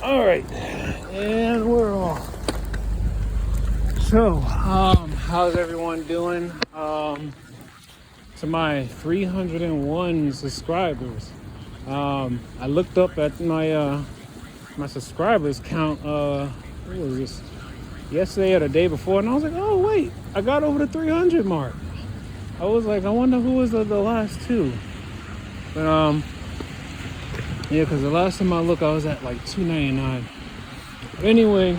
All right, and we're off. So, how's everyone doing? To my 301 subscribers, I looked up at my subscribers count. What was this? Yesterday or the day before, and I was like, oh wait, I got over the 300 mark. I was like, I wonder who was the last two. But yeah, because the last time I looked, I was at like 299. But anyway,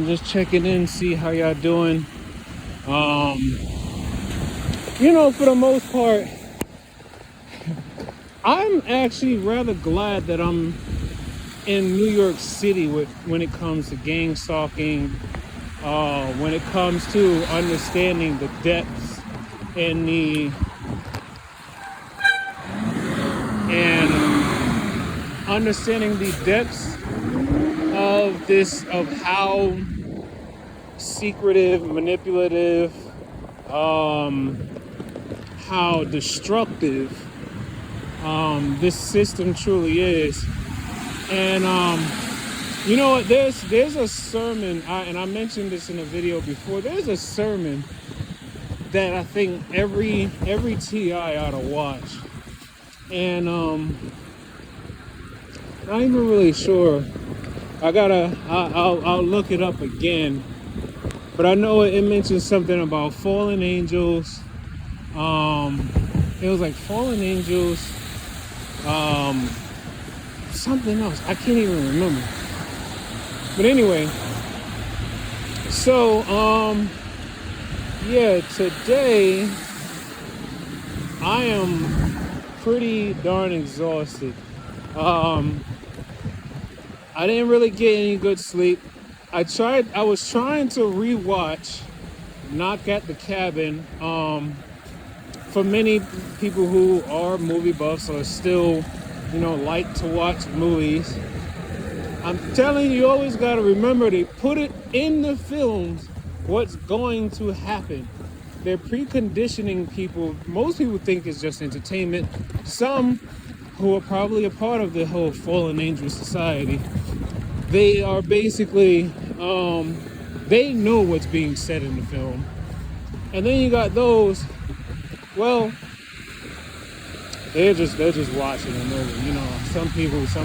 just checking in, see how y'all doing. For the most part, I'm actually rather glad that I'm in New York City when it comes to gang stalking, when it comes to understanding the depths and understanding the depths of how secretive, manipulative, how destructive this system truly is. And you know what? There's a sermon, and I mentioned this in a video before. There's a sermon that I think every TI ought to watch, and not even really sure. I'll look it up again, but I know it mentions something about fallen angels. It was like fallen angels, something else. I can't even remember. But anyway, so yeah, today I am pretty darn exhausted. I didn't really get any good sleep. I was trying to rewatch Knock at the Cabin. For many people who are movie buffs or still, like to watch movies, I'm telling you, you always got to remember they put it in the films what's going to happen. They're preconditioning people. Most people think it's just entertainment. Some who are probably a part of the whole fallen angel society, they are basically, they know what's being said in the film. And then you got those, well, they're just watching a movie. Some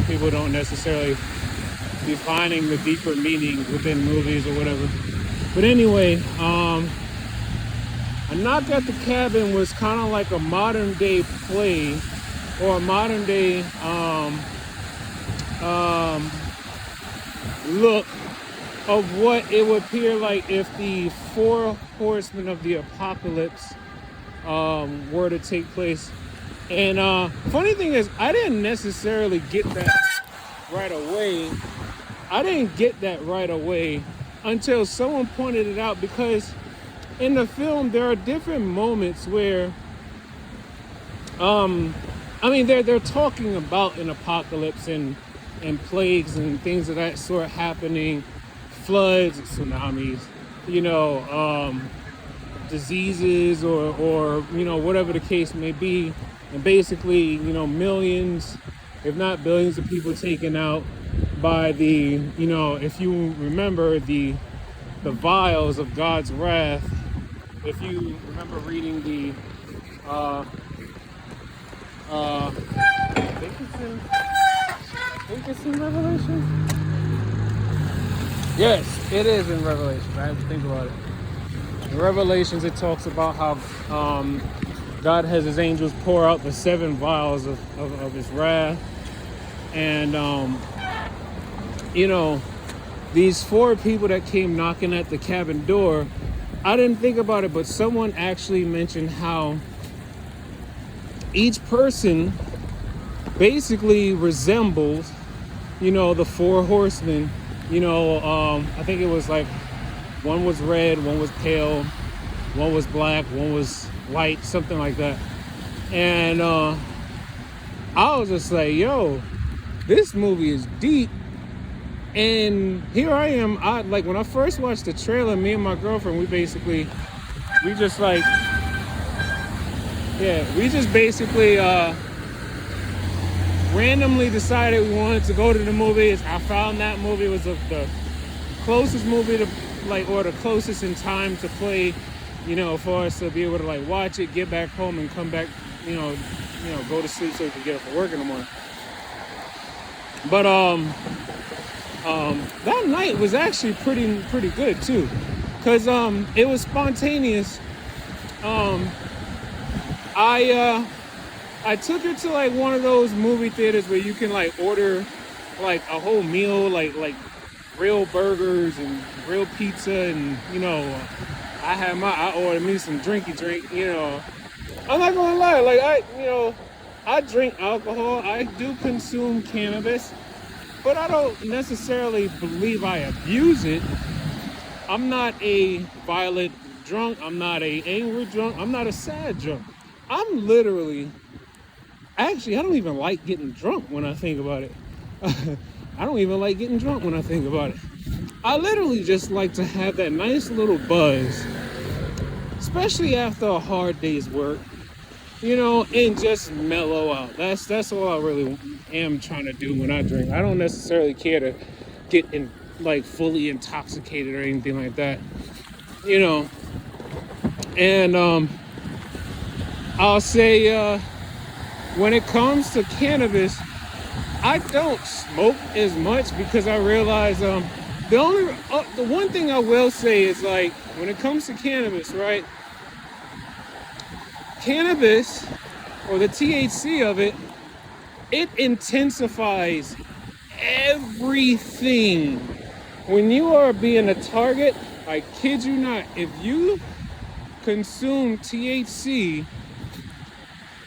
people don't necessarily be finding the deeper meaning within movies or whatever. But anyway, A Knock at the Cabin was kind of like a modern day play, or a modern day look of what it would appear like if the four horsemen of the apocalypse were to take place. And funny thing is, I didn't necessarily get that right away. Until someone pointed it out, because in the film there are different moments where they're talking about an apocalypse and plagues and things of that sort happening, floods, tsunamis, diseases or whatever the case may be, and basically millions, if not billions, of people taken out by the if you remember the vials of God's wrath. If you remember reading the I think it's in Revelation. Yes, it is in Revelation. I have to think about it. In Revelations, it talks about how God has his angels pour out the 7 vials of his wrath. And, these 4 people that came knocking at the cabin door, I didn't think about it, but someone actually mentioned how each person basically resembles, the 4 horsemen. I think it was like one was red, one was pale, one was black, one was white, something like that. And I was just like, yo, this movie is deep. And here I am. When I first watched the trailer, me and my girlfriend, we just basically randomly decided we wanted to go to the movies. I found that movie was the closest movie to or the closest in time to play, for us to be able to watch it, get back home, and come back, go to sleep so we can get up for work in the morning. But that night was actually pretty good too, cause it was spontaneous. I took her to one of those movie theaters where you can order a whole meal, like real burgers and real pizza, and I ordered me some drinky drink. I'm not gonna lie, I drink alcohol, I do consume cannabis, but I don't necessarily believe I abuse it. I'm not a violent drunk, I'm not a angry drunk, I'm not a sad drunk. I'm literally, actually, I don't even like getting drunk when I think about it. I don't even like getting drunk when I think about it. I literally just like to have that nice little buzz, especially after a hard day's work, and just mellow out. That's all I really am trying to do when I drink. I don't necessarily care to get fully intoxicated or anything like that, And I'll say, when it comes to cannabis, I don't smoke as much because I realize the one thing I will say is when it comes to cannabis, right? Cannabis, or the THC of it, it intensifies everything. When you are being a target, I kid you not, if you consume THC,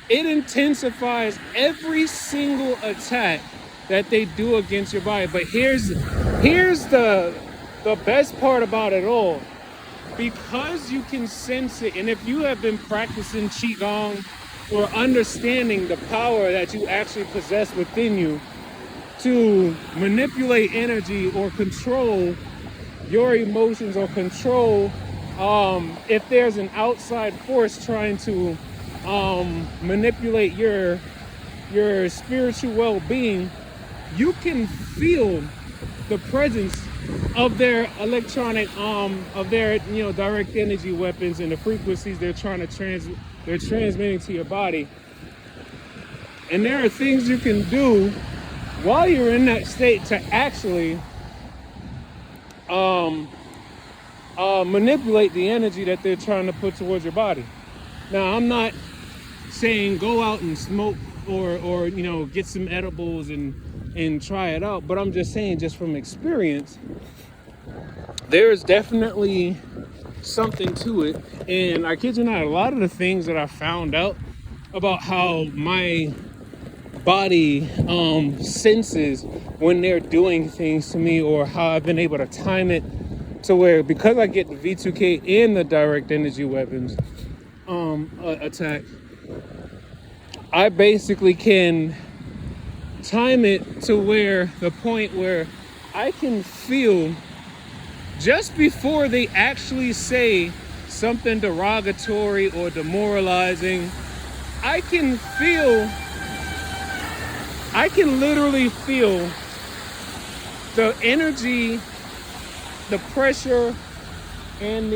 it intensifies every single attack that they do against your body. But here's the best part about it all. Because you can sense it, and if you have been practicing Qigong or understanding the power that you actually possess within you to manipulate energy or control your emotions, or control if there's an outside force trying to manipulate your spiritual well-being, you can feel the presence of their electronic of their direct energy weapons and the frequencies they're transmitting to your body. And there are things you can do while you're in that state to actually manipulate the energy that they're trying to put towards your body. Now, I'm not saying go out and smoke or get some edibles and try it out, but I'm just saying, just from experience, there's definitely something to it. And I kid you not, a lot of the things that I found out about how my body senses when they're doing things to me, or how I've been able to time it to where, because I get the V2K and the direct energy weapons attack, I basically can time it to where the point where I can feel, just before they actually say something derogatory or demoralizing, I can literally feel the energy, the pressure, and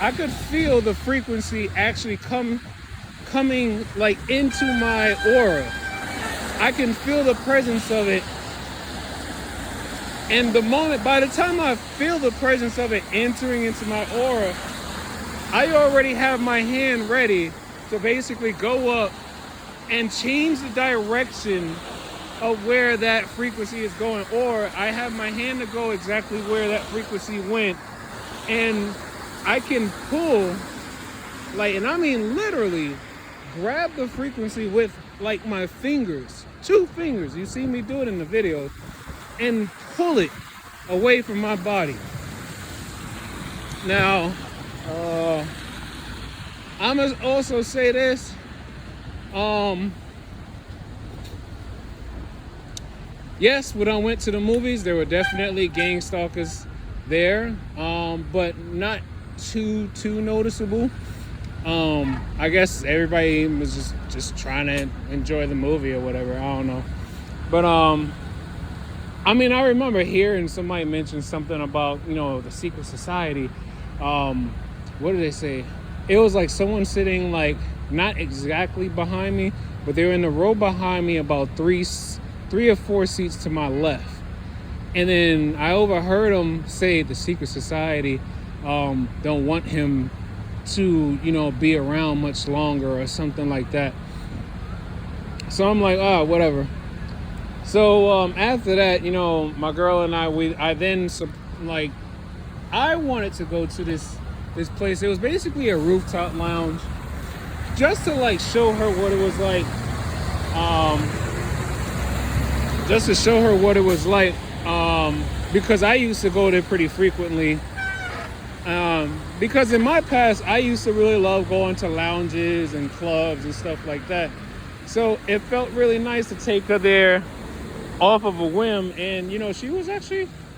I could feel the frequency actually coming into my aura. I can feel the presence of it. And by the time I feel the presence of it entering into my aura, I already have my hand ready to basically go up and change the direction of where that frequency is going. Or I have my hand to go exactly where that frequency went. And I can pull, and I mean literally, grab the frequency with my fingers, 2 fingers, you see me do it in the video, and pull it away from my body. Now, I must also say this, yes, when I went to the movies, there were definitely gang stalkers there, but not too noticeable. I guess everybody was just trying to enjoy the movie or whatever. I don't know. But I mean, I remember hearing somebody mention something about, the secret society. What did they say? It was like someone sitting like not exactly behind me, but they were in the row behind me about three or four seats to my left. And then I overheard him say the secret society don't want him to, be around much longer or something like that. So I'm like, whatever. So after that, my girl and I then like, I wanted to go to this place. It was basically a rooftop lounge, just to like show her what it was like. Just to show her what it was like, because I used to go there pretty frequently. Because in my past, I used to really love going to lounges and clubs and stuff like that. So it felt really nice to take her there off of a whim. And,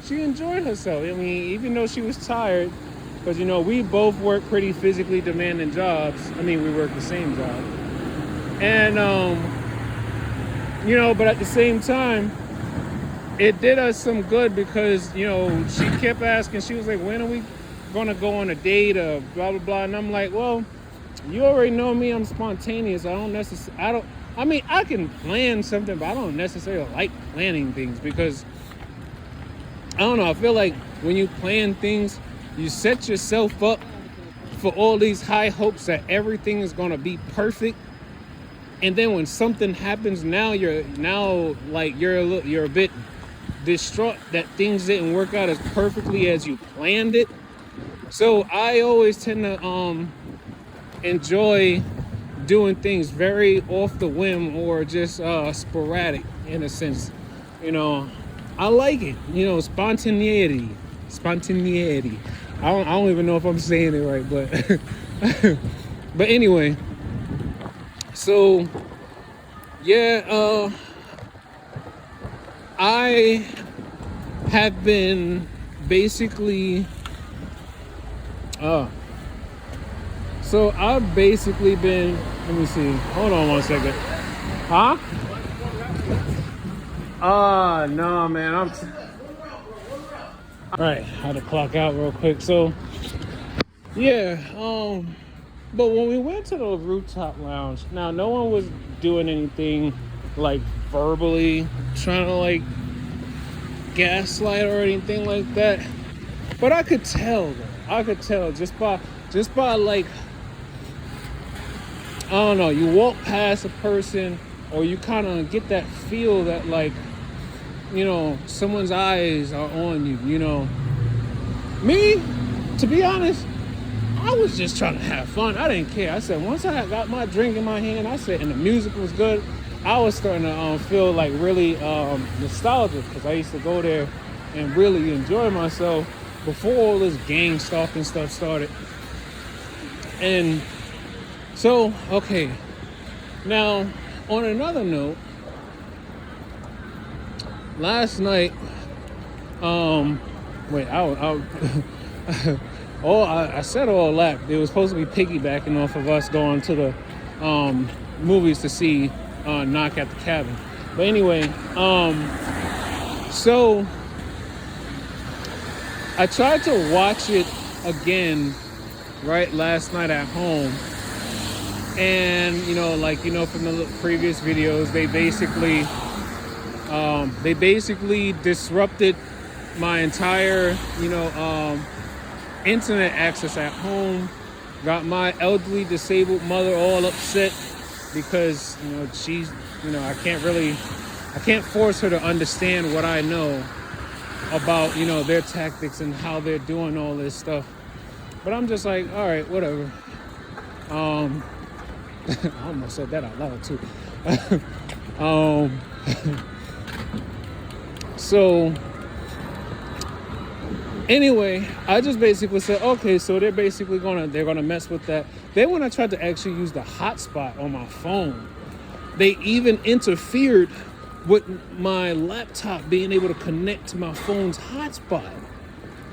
she enjoyed herself. I mean, even though she was tired, because, we both work pretty physically demanding jobs. I mean, we work the same job. And, but at the same time, it did us some good because, she kept asking, she was like, when are we going to go on a date or blah, blah, blah. And I'm like, well, you already know me. I'm spontaneous. I can plan something, but I don't necessarily like planning things because, I don't know, I feel like when you plan things, you set yourself up for all these high hopes that everything is going to be perfect. And then when something happens, you're a bit distraught that things didn't work out as perfectly as you planned it. So I always tend to enjoy doing things very off the whim or just sporadic in a sense. I like it. Spontaneity. I don't even know if I'm saying it right, but but anyway. So yeah, I have been basically so I've basically been, let me see, hold on one second. Huh? No, man, all right, had to clock out real quick. So yeah, but when we went to the rooftop lounge, now no one was doing anything like verbally trying to like gaslight or anything like that. But I could tell just by like, I don't know, you walk past a person or you kind of get that feel that like, someone's eyes are on you, Me, to be honest, I was just trying to have fun. I didn't care. I said, once I got my drink in my hand, and the music was good, I was starting to feel like really nostalgic because I used to go there and really enjoy myself before all this gang stalking stuff started. And so, okay. Now, on another note, last night, I said all that. It was supposed to be piggybacking off of us going to the movies to see Knock at the Cabin. But anyway, so I tried to watch it again right last night at home. And, from the previous videos, they basically disrupted my entire, internet access at home, got my elderly disabled mother all upset because, she's, I can't force her to understand what I know about, their tactics and how they're doing all this stuff. But I'm just like, all right, whatever. I almost said that out loud too. So anyway, I just basically said, okay, so they're gonna mess with that. Then when I tried to actually use the hotspot on my phone, they even interfered with my laptop being able to connect to my phone's hotspot.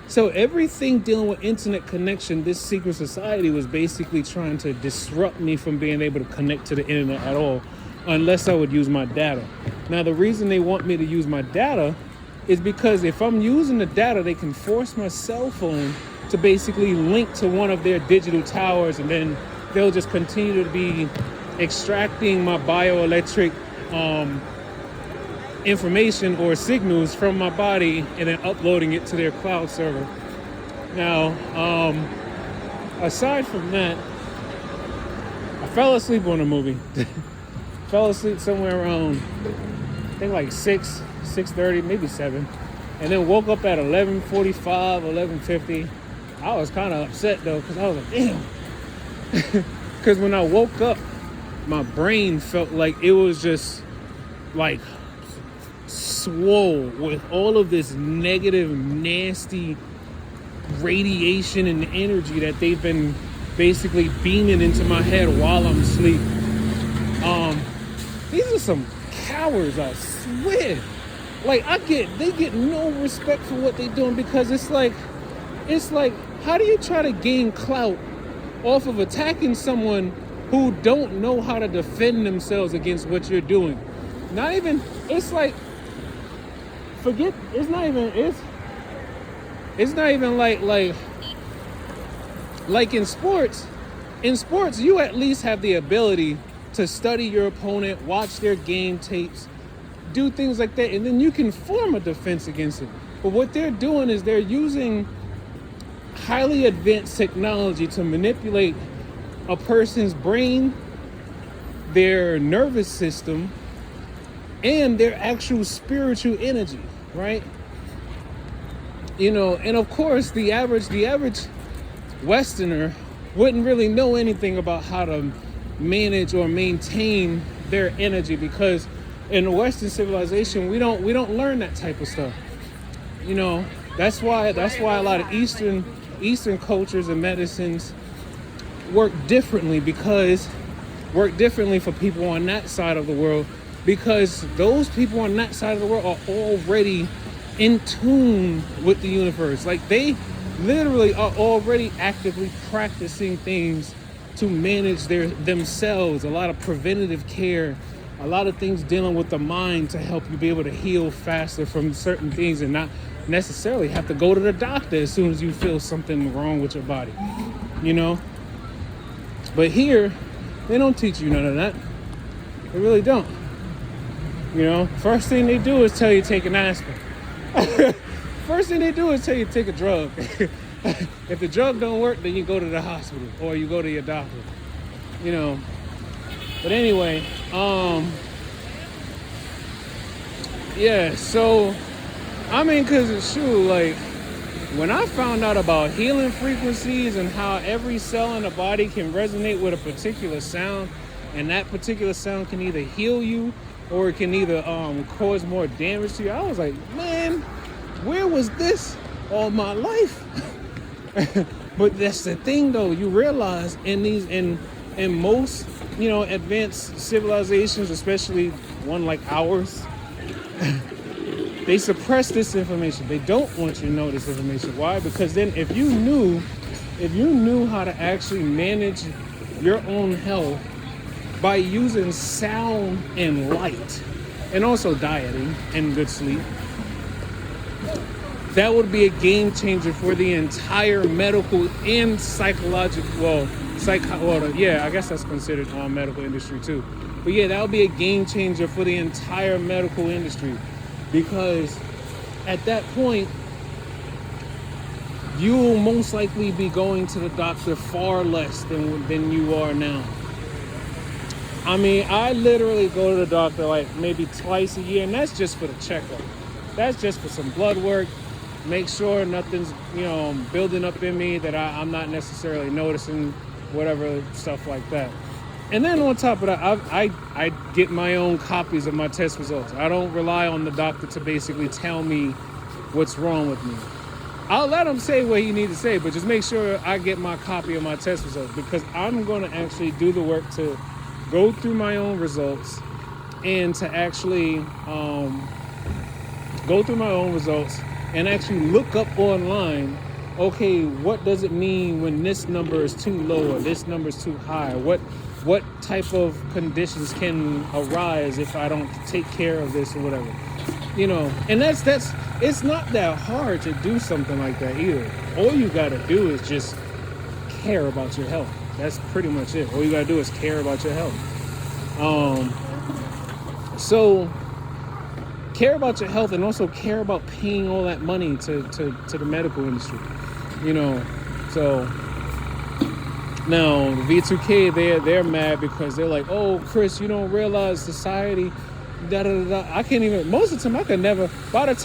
So everything dealing with internet connection, this secret society was basically trying to disrupt me from being able to connect to the internet at all, unless I would use my data. Now, the reason they want me to use my data is because if I'm using the data, they can force my cell phone to basically link to one of their digital towers, and then they'll just continue to be extracting my bioelectric information or signals from my body and then uploading it to their cloud server. Now, aside from that, I fell asleep on a movie. Fell asleep somewhere around, I think like 6:30, maybe 7. And then woke up at 11:45, 11:50. I was kind of upset though, because I was like, damn. Because when I woke up, my brain felt like it was just like swole with all of this negative, nasty radiation and energy that they've been basically beaming into my head while I'm asleep. These are some cowards, I swear. Like they get no respect for what they're doing, because it's like, how do you try to gain clout off of attacking someone who don't know how to defend themselves against what you're doing? Not even, it's like, forget, it's not even like in sports. In sports, you at least have the ability to study your opponent, watch their game tapes, do things like that, and then you can form a defense against it. But what they're doing is they're using highly advanced technology to manipulate a person's brain, their nervous system, and their actual spiritual energy, right? You know, and of course, the average Westerner wouldn't really know anything about how to manage or maintain their energy, because in the Western civilization, we don't learn that type of stuff. You know, that's why a lot of Eastern cultures and medicines work differently for people on that side of the world, because those people on that side of the world are already in tune with the universe. Like, they literally are already actively practicing things to manage themselves, a lot of preventative care, a lot of things dealing with the mind to help you be able to heal faster from certain things and not necessarily have to go to the doctor as soon as you feel something wrong with your body, you know? But here, they don't teach you none of that. They really don't. You know, first thing they do is tell you take an aspirin. First thing they do is tell you take a drug. If the drug don't work, then you go to the hospital or you go to your doctor. You know. But anyway, yeah, so I mean, cause it's true, like, when I found out about healing frequencies and how every cell in the body can resonate with a particular sound, and that particular sound can either heal you or it can either cause more damage to you, I was like, man, where was this all my life? But that's the thing though, you realize in most, you know, advanced civilizations, especially one like ours, they suppress this information. They don't want you to know this information. Why? Because then if you knew how to actually manage your own health by using sound and light, and also dieting and good sleep, that would be a game changer for the entire medical and psychological, yeah, I guess that's considered medical industry too. But yeah, that would be a game changer for the entire medical industry, because at that point, you will most likely be going to the doctor far less than you are now. I mean, I literally go to the doctor like maybe twice a year, and that's just for the checkup. That's just for some blood work, make sure nothing's, you know, building up in me that I'm not necessarily noticing, whatever, stuff like that. And then on top of that, I get my own copies of my test results. I don't rely on the doctor to basically tell me what's wrong with me. I'll let him say what he needs to say, but just make sure I get my copy of my test results, because I'm going to actually do the work to go through my own results and to actually go through my own results and actually look up online, okay, what does it mean when this number is too low or this number is too high? What type of conditions can arise if I don't take care of this or whatever? And that's it's not that hard to do something like that either. All you got to do is just care about your health. That's pretty much it. All you got to do is care about your health. So care about your health, and also care about paying all that money to the medical industry. So now V2K, they're mad because they're like, oh, Chris, you don't realize society, da da da. I can't even. Most of the time, I can never. By the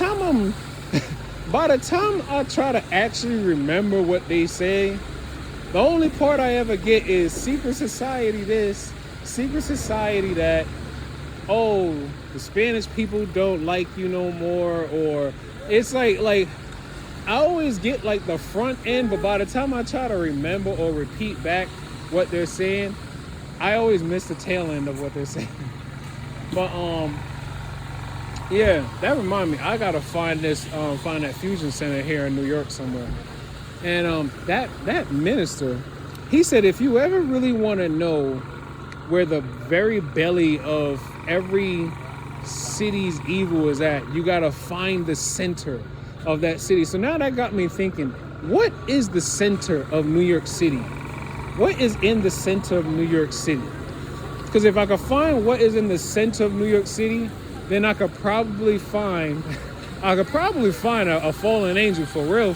time I try to actually remember what they say, the only part I ever get is secret society this, secret society that. Oh, the Spanish people don't like you no more, or it's like I always get like the front end, but by the time I try to remember or repeat back what they're saying, I always miss the tail end of what they're saying. But yeah, that reminds me, I gotta find that fusion center here in New York somewhere. And that minister, he said, if you ever really want to know where the very belly of every city's evil is at, you gotta find the center of that city. So now that got me thinking, what is the center of New York City? What is in the center of New York City? Because if I could find what is in the center of New York City, then I could probably find a fallen angel for real.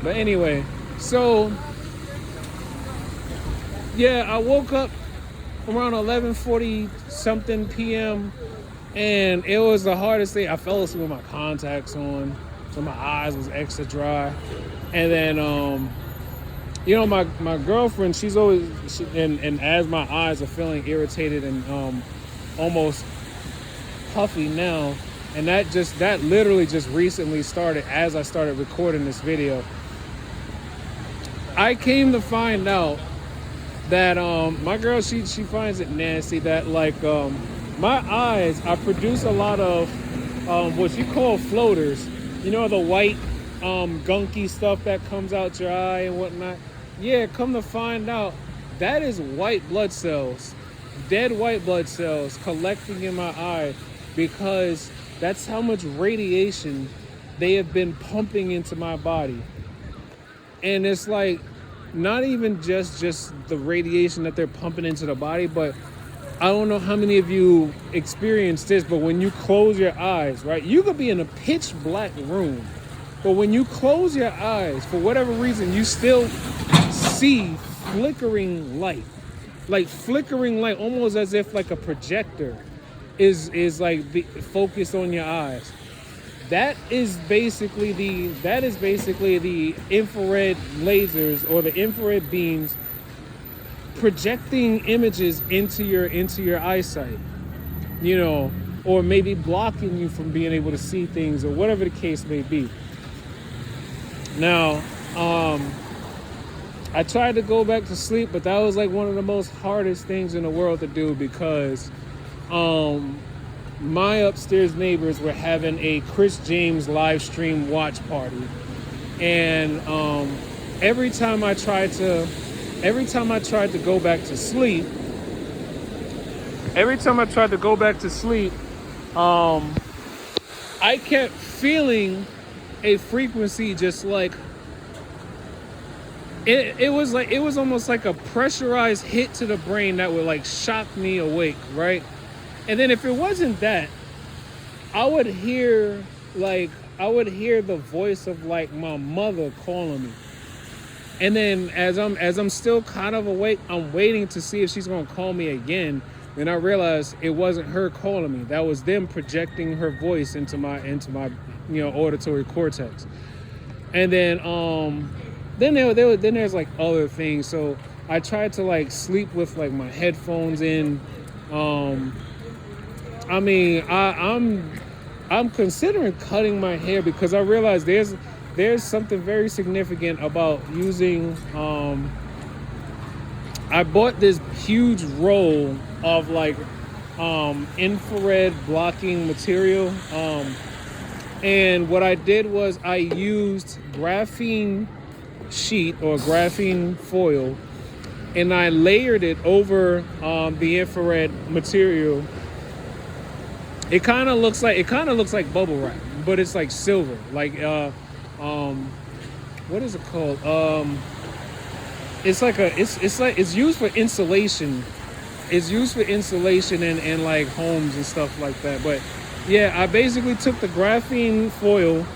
But anyway, so yeah, I woke up around 11:40 something p.m. and it was the hardest thing. I fell asleep with my contacts on, so my eyes was extra dry. And then my girlfriend, she's always and as my eyes are feeling irritated and almost puffy now, and that literally just recently started as I started recording this video. I came to find out that my girl, she finds it nasty that my eyes, I produce a lot of what she call floaters, the white gunky stuff that comes out your eye and whatnot. Yeah, come to find out, that is white blood cells, dead white blood cells collecting in my eye, because that's how much radiation they have been pumping into my body. And it's like, not even just the radiation that they're pumping into the body, but I don't know how many of you experience this, but when you close your eyes, right, you could be in a pitch black room, but when you close your eyes, for whatever reason, you still see flickering light, almost as if like a projector is like focused on your eyes. That is basically the infrared lasers or the infrared beams projecting images into your eyesight, or maybe blocking you from being able to see things, or whatever the case may be. Now, I tried to go back to sleep, but that was like one of the most hardest things in the world to do, because my upstairs neighbors were having a Chris James live stream watch party, and every time I tried to go back to sleep, I kept feeling a frequency, just like it was almost like a pressurized hit to the brain that would like shock me awake, right? And then if it wasn't that, I would hear the voice of like my mother calling me. And then as I'm still kind of awake, I'm waiting to see if she's gonna call me again. Then I realized it wasn't her calling me. That was them projecting her voice into my auditory cortex. And then there's like other things. So I tried to like sleep with like my headphones in. I'm considering cutting my hair, because I realize there's something very significant about using. I bought this huge roll of like infrared blocking material. And what I did was I used graphene sheet or graphene foil, and I layered it over the infrared material. It kind of looks like bubble wrap, but it's like silver. Like what is it called? It's used for insulation. It's used for insulation in like homes and stuff like that. But yeah, I basically took the graphene foil,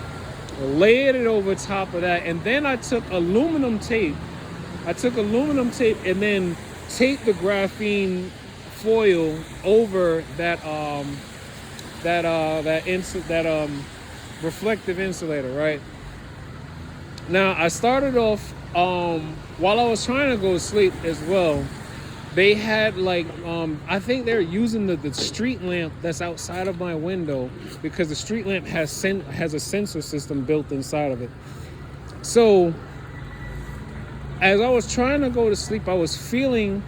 layered it over top of that, and then I took aluminum tape. And then taped the graphene foil over that reflective insulator, right? Now I started off while I was trying to go to sleep as well. They had like I think they're using the street lamp that's outside of my window, because the street lamp has a sensor system built inside of it. So as I was trying to go to sleep, I was feeling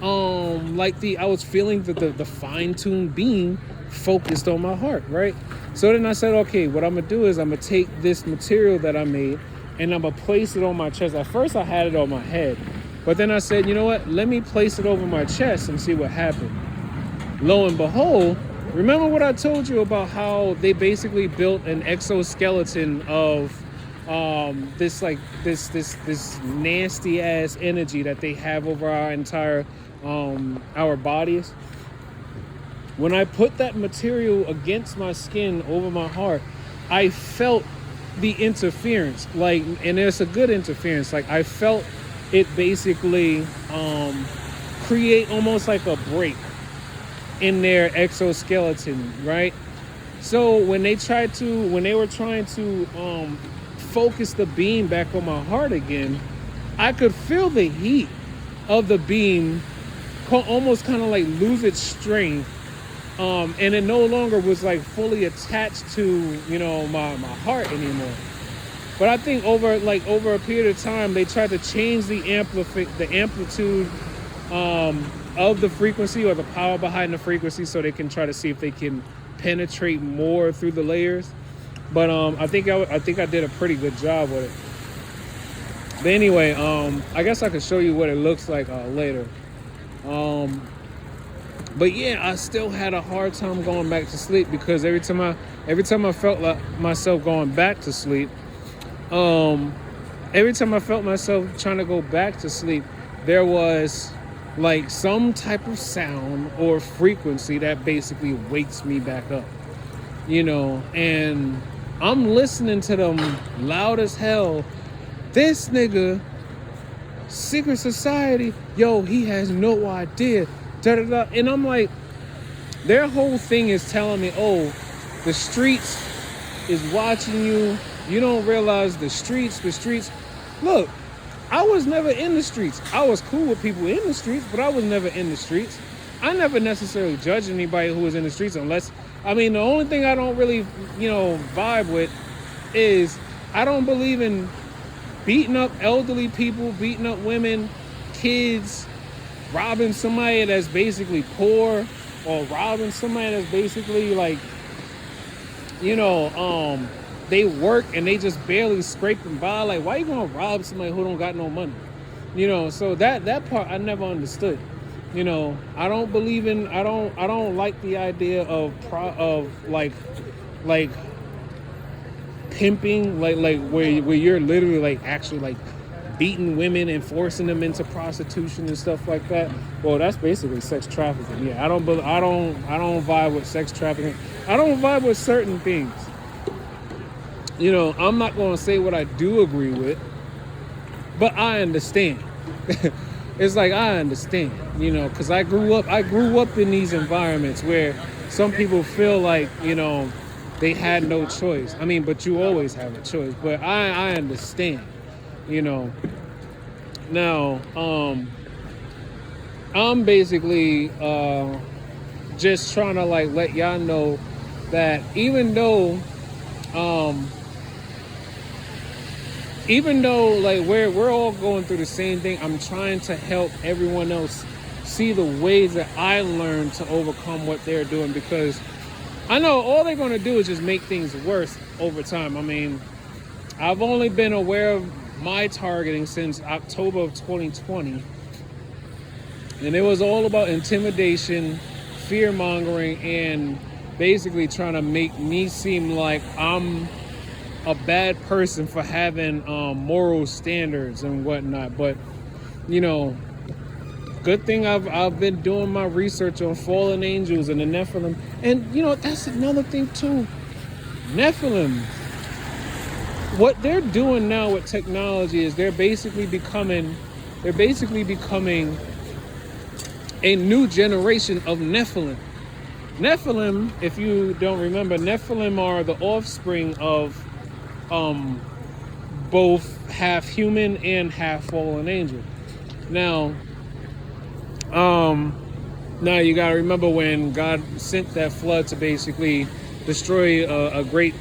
the fine-tuned beam focused on my heart, right? So then I said, okay, what I'm gonna do is I'm gonna take this material that I made and I'm gonna place it on my chest. At first I had it on my head, but then I said, you know what, let me place it over my chest and see what happened. Lo and behold, remember what I told you about how they basically built an exoskeleton of this nasty ass energy that they have over our entire our bodies. When I put that material against my skin over my heart, I felt the interference, and it's a good interference. Like I felt it basically create almost like a break in their exoskeleton, right? So when they were trying to focus the beam back on my heart again, I could feel the heat of the beam almost kind of like lose its strength, and it no longer was like fully attached to my heart anymore. But I think over a period of time, they tried to change the amplitude of the frequency, or the power behind the frequency, so they can try to see if they can penetrate more through the layers. But I think I did a pretty good job with it. But anyway, I guess I could show you what it looks like later. But yeah, I still had a hard time going back to sleep, because every time I felt like myself going back to sleep, every time I felt myself trying to go back to sleep, there was like some type of sound or frequency that basically wakes me back up, and I'm listening to them loud as hell. This nigga, secret society, yo, he has no idea. Da, da, da. And I'm like, their whole thing is telling me, oh, the streets is watching you. You don't realize the streets. Look, I was never in the streets. I was cool with people in the streets, but I was never in the streets. I never necessarily judge anybody who was in the streets, unless, the only thing I don't really, vibe with is I don't believe in beating up elderly people, beating up women, kids, robbing somebody that's basically poor, or robbing somebody that's basically like, they work and they just barely scraping by. Like, why you gonna rob somebody who don't got no money? So that part I never understood. I don't believe in, I don't like the idea of like pimping, like where you're literally like actually like beating women and forcing them into prostitution and stuff like that. Well, that's basically sex trafficking. Yeah, I don't vibe with sex trafficking. I don't vibe with certain things. I'm not going to say what I do agree with, but I understand. It's like, I understand, because I grew up in these environments where some people feel like, they had no choice. But you always have a choice. But I understand, Now, I'm basically just trying to like let y'all know that even though like we're all going through the same thing, I'm trying to help everyone else see the ways that I learned to overcome what they're doing, because I know all they're going to do is just make things worse over time. I mean, I've only been aware of my targeting since October of 2020. And it was all about intimidation, fear mongering, and basically trying to make me seem like I'm a bad person for having moral standards and whatnot. But, you know, good thing I've been doing my research on fallen angels and the Nephilim. And, you know, that's another thing too. Nephilim, what they're doing now with technology is they're basically becoming a new generation of Nephilim. Nephilim, if you don't remember, Nephilim are the offspring of both half human and half fallen angel. Now you gotta remember when God sent that flood to basically destroy a great,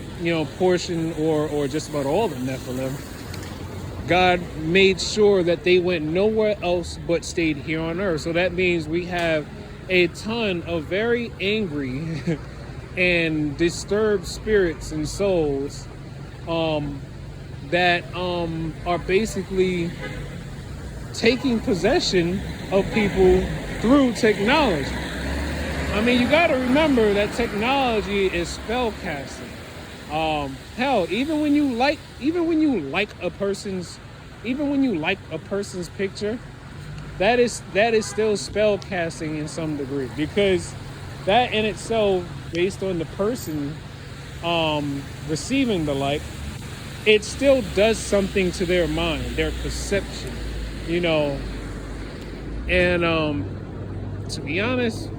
portion or just about all the Nephilim. God made sure that they went nowhere else but stayed here on earth. So that means we have a ton of very angry and disturbed spirits and souls that are basically taking possession of people through technology. I mean, you got to remember that technology is spell casting. Hell, even when you like a person's picture, that is still spell casting in some degree, because that in itself, based on the person receiving the like, it still does something to their mind, their perception, and to be honest,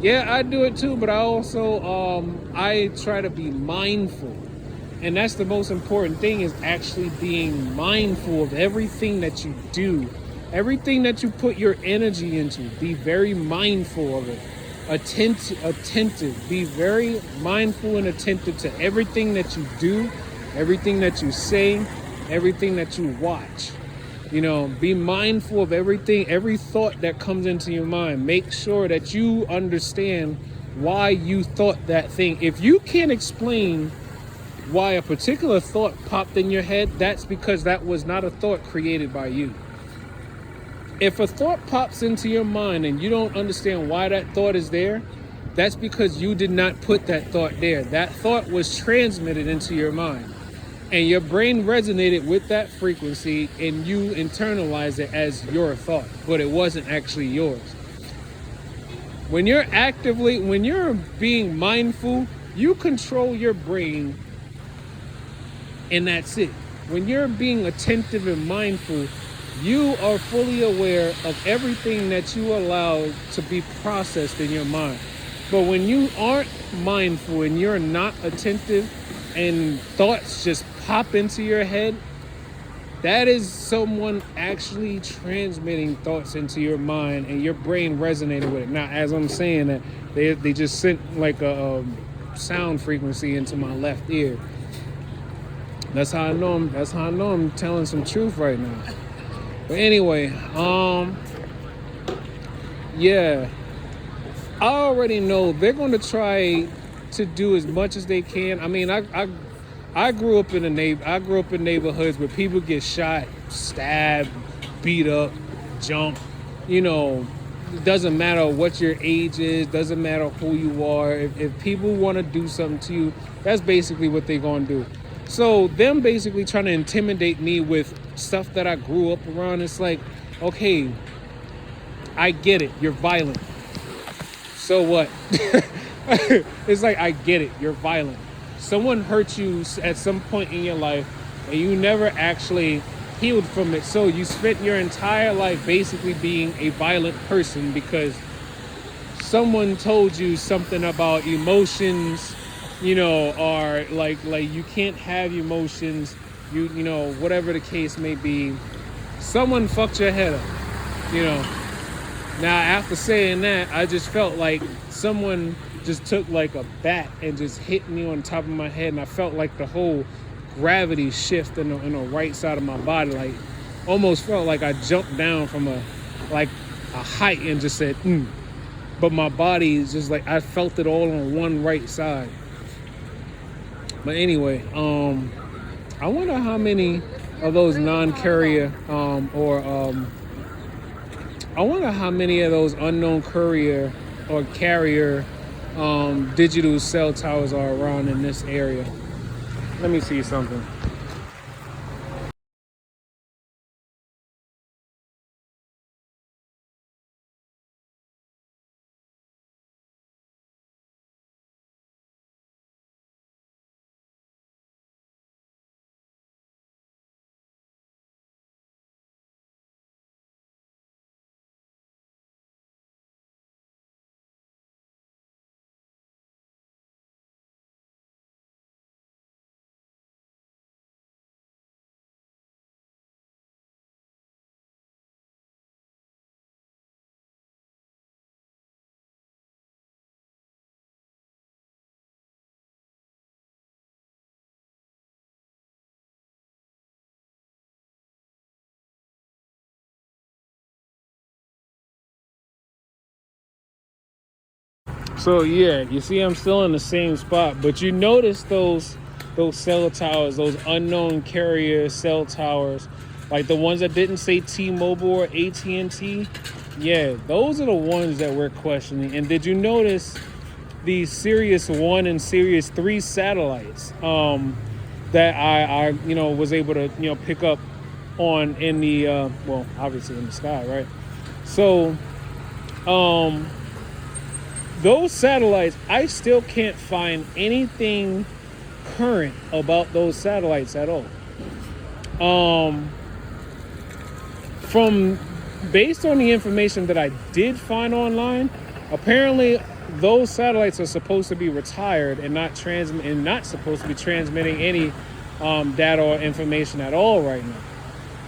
yeah, I do it too, but I also I try to be mindful. And that's the most important thing, is actually being mindful of everything that you do. Everything that you put your energy into, be very mindful of it. Attentive. Be very mindful and attentive to everything that you do, everything that you say, everything that you watch. Be mindful of everything, every thought that comes into your mind. Make sure that you understand why you thought that thing. If you can't explain why a particular thought popped in your head, that's because that was not a thought created by you. If a thought pops into your mind and you don't understand why that thought is there, that's because you did not put that thought there. That thought was transmitted into your mind. And your brain resonated with that frequency and you internalized it as your thought, but it wasn't actually yours. When you're being mindful, you control your brain, and that's it. When you're being attentive and mindful, you are fully aware of everything that you allow to be processed in your mind. But when you aren't mindful and you're not attentive and thoughts just pop into your head, that is someone actually transmitting thoughts into your mind and your brain resonated with it. Now, as I'm saying that, they just sent like a sound frequency into my left ear. That's how I know I'm telling some truth right now. But anyway, yeah, I already know they're going to try to do as much as they can. I mean, I grew up in neighborhoods where people get shot, stabbed, beat up, jumped. It doesn't matter what your age is, doesn't matter who you are. If people want to do something to you, that's basically what they're going to do. So them basically trying to intimidate me with stuff that I grew up around, it's like, okay, I get it, you're violent. So what? It's like, I get it, you're violent. Someone hurt you at some point in your life and you never actually healed from it. So you spent your entire life basically being a violent person because someone told you something about emotions, or like you can't have emotions, whatever the case may be. Someone fucked your head up, Now, after saying that, I just felt like someone just took like a bat and just hit me on top of my head, and I felt like the whole gravity shift in the right side of my body, like almost felt like I jumped down from a height and just said but my body is just like I felt it all on one right side. But anyway, I wonder how many of those non-carrier I wonder how many of those unknown courier or carrier digital cell towers are around in this area. Let me see something. So yeah, you see I'm still in the same spot, but you notice those cell towers, those unknown carrier cell towers, like the ones that didn't say T-Mobile or AT&T. Yeah, those are the ones that we're questioning. And did you notice the Sirius 1 and Sirius 3 satellites that I was able to pick up on in the well, obviously in the sky, right? So those satellites, I still can't find anything current about those satellites at all. From based on the information that I did find online, apparently those satellites are supposed to be retired and not supposed to be transmitting any data or information at all right now.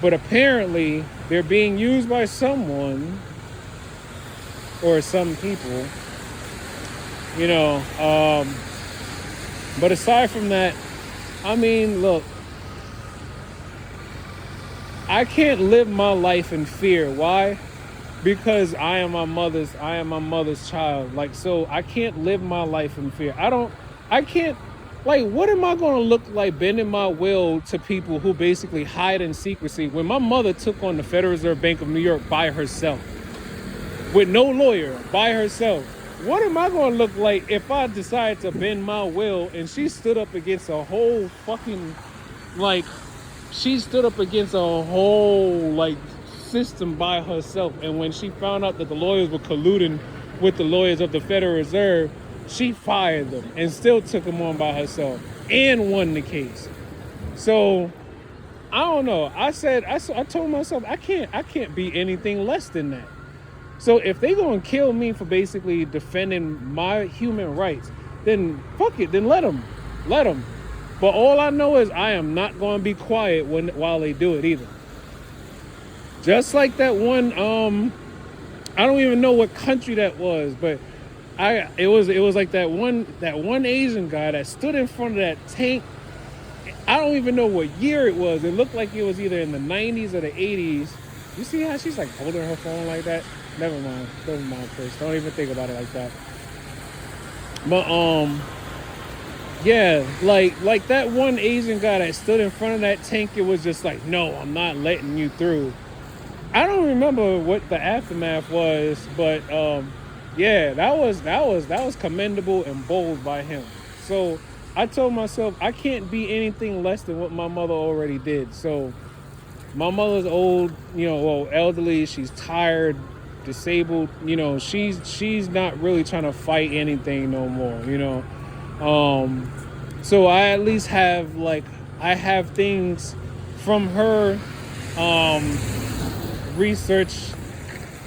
But apparently they're being used by someone or some people. But aside from that, I mean, look, I can't live my life in fear. Why? Because I am my mother's child. Like, so I can't live my life in fear. I can't, like, what am I going to look like bending my will to people who basically hide in secrecy when my mother took on the Federal Reserve Bank of New York by herself with no lawyer, by herself? What am I going to look like if I decide to bend my will and she stood up against a whole fucking, like, system by herself? And when she found out that the lawyers were colluding with the lawyers of the Federal Reserve, she fired them and still took them on by herself and won the case. So I don't know. I told myself I can't be anything less than that. So if they gonna kill me for basically defending my human rights, then fuck it, then let them. But all I know is I am not gonna be quiet while they do it either. Just like that one, I don't even know what country that was, but it was like that one Asian guy that stood in front of that tank. I don't even know what year it was. It looked like it was either in the 90s or the 80s. You see how she's like holding her phone like that? Never mind, Chris. Don't even think about it like that. But yeah, like that one Asian guy that stood in front of that tank. It was just like, no, I'm not letting you through. I don't remember what the aftermath was, but yeah, that was commendable and bold by him. So I told myself I can't be anything less than what my mother already did. So my mother's old, elderly. She's tired, disabled. She's not really trying to fight anything no more. So I at least have things from her research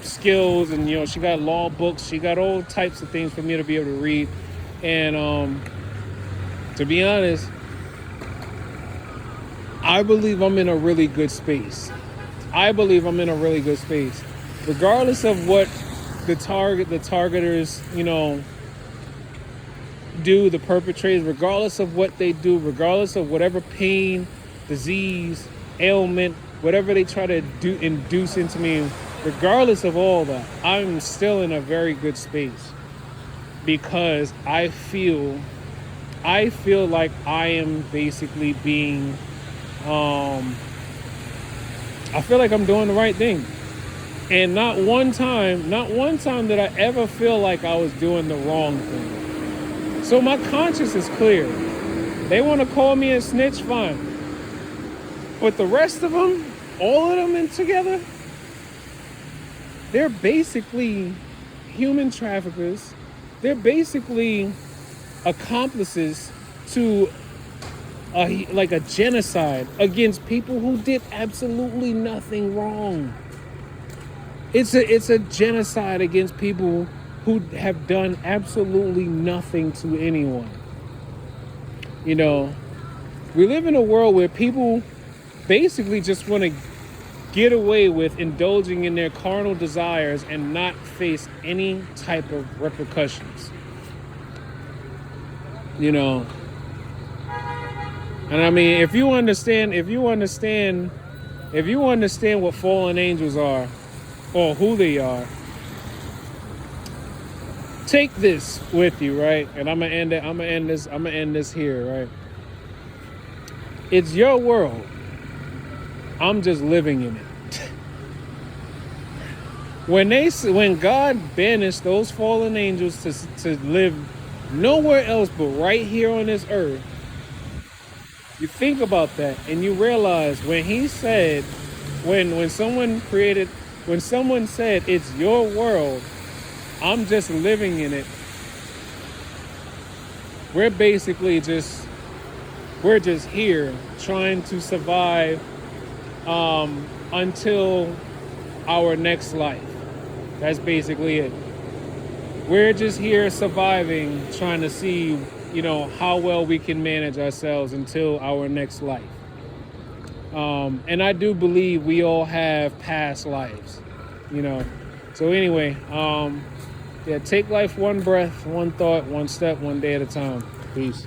skills, and she got law books. She got all types of things for me to be able to read. And to be honest, I believe I'm in a really good space. Regardless of what the targeters, do, the perpetrators, regardless of what they do, regardless of whatever pain, disease, ailment, whatever they try to induce into me, regardless of all that, I'm still in a very good space because I feel like I am basically being I feel like I'm doing the right thing. And not one time did I ever feel like I was doing the wrong thing. So my conscience is clear. They want to call me a snitch, fine. But the rest of them, all of them in together, they're basically human traffickers. They're basically accomplices to like a genocide against people who did absolutely nothing wrong. It's a genocide against people who have done absolutely nothing to anyone. You know, we live in a world where people basically just want to get away with indulging in their carnal desires and not face any type of repercussions. You know, and I mean, if you understand what fallen angels are or who they are, take this with you, right? And I'm gonna end this here, right? It's your world. I'm just living in it. When God banished those fallen angels to live nowhere else but right here on this earth, you think about that and you realize when he said, when someone said it's your world, I'm just living in it, we're just here trying to survive until our next life. That's basically it. We're just here surviving, trying to see, how well we can manage ourselves until our next life. And I do believe we all have past lives, So anyway, take life one breath, one thought, one step, one day at a time. Peace.